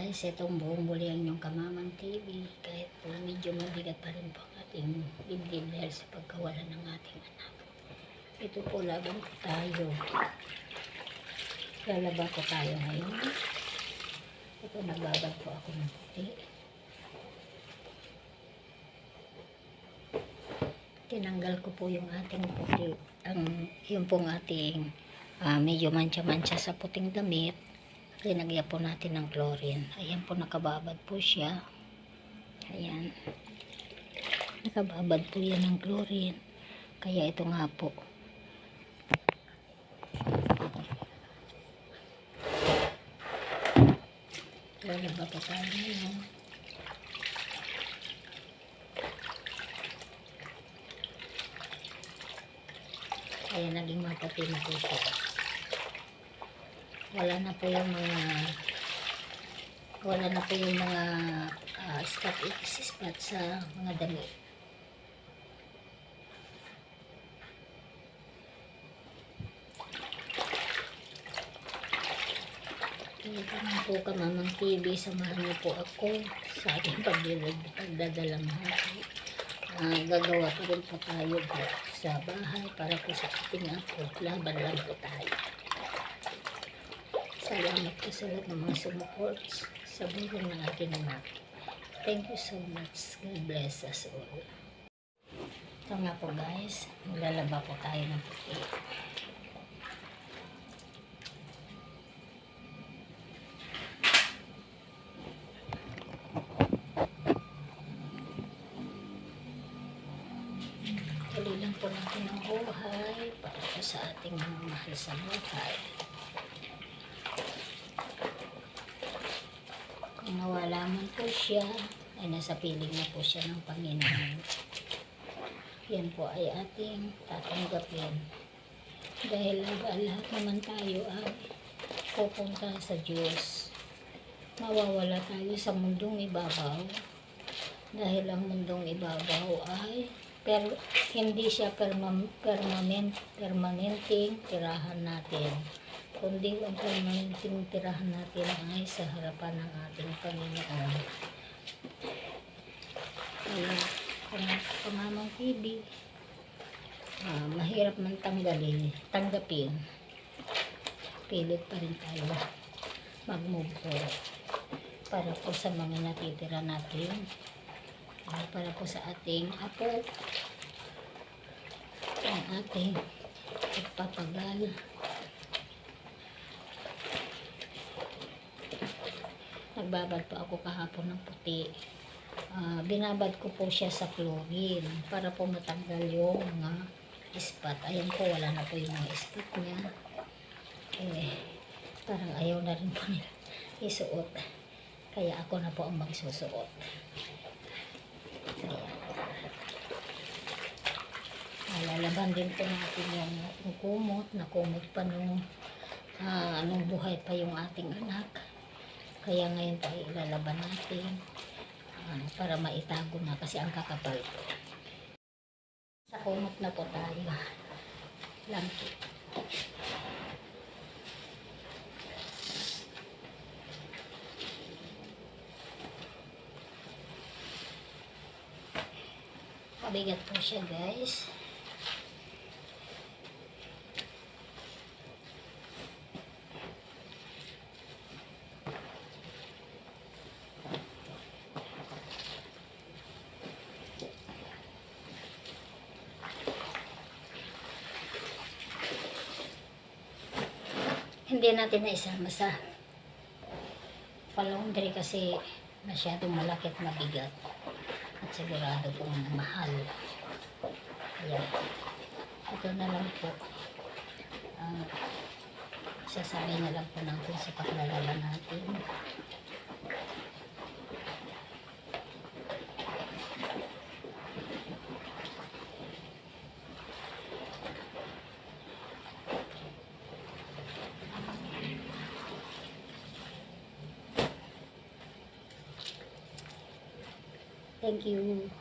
guys, itong buong muli ang inyong Kamamang TV. Kahit po medyo mabigat pa rin po ang ating dibdib dahil sa pagkawalan ng ating anak. Ito po, laban po tayo. Lalaba po tayo ngayon. Ito, nagbabad po ako ng puti. Tinanggal ko po yung ating puti. Yung pong ating medyo mancha-mancha sa puting damit. Linagyan po natin ng chlorine. Ayan po, nakababad po siya. Ayan. Nakababad po yan ng chlorine. Kaya ito nga po. Lalaba po tayo ngayon. Kaya naging maputi na po siya. Wala na po yung mga spot sa mga damit. Kaya naman po Kamamang TV, samahan niyo po ako sa aking pagdadalang hati. Gagawa pa rin po tayo po sa bahay para po sa ating ako. Laban lang po tayo. Salamat po sa lahat ng mga sumuports sa buhay ng ating anak. Thank you so much. God bless us all. Ito nga po guys, maglalaba po tayo ng puti. Tuloy lang po natin ang buhay para po sa ating mga mahal sa buhay. Kung nawala man po siya, ay nasa piling na po siya ng Panginoon. Yan po ay ating tatanggapin. Dahil lahat naman tayo ay pupunta sa Diyos. Mawawala tayo sa mundong ibabaw. Dahil ang mundong ibabaw ay hindi siya permanenteng tirahan natin. Kundi ang permanenteng tirahan natin ay sa harapan ng ating Panginoon. Kaya Kamamang TV, mahirap man tanggapin, pilit pa rin tayo mag-move forward para po sa mga natitira natin, para po sa ating apo, ang ating pagpapagal. Nagbabad po ako kahapon ng puti. Binabad ko po siya sa chlorine para po matanggal yung mga spot. Ayan po, wala na po yung mga spot niya. Parang ayaw na rin po nila isuot. Kaya ako na po ang magsusuot. Lalaban din po natin yung kumot. Nakumot pa nung buhay pa yung ating anak. Kaya ngayon po ay ilalaban natin para maitago na kasi ang kakapal po. Sa kumot na po tayo. Langkit. Mabigat po siya guys. Hindi natin na isama sa pa-laundry kasi masyadong malaki at mabigat at sigurado pong mahal. Ayan. Ito na lang po, sasabi na lang po natin sa paglalaba natin. Thank you.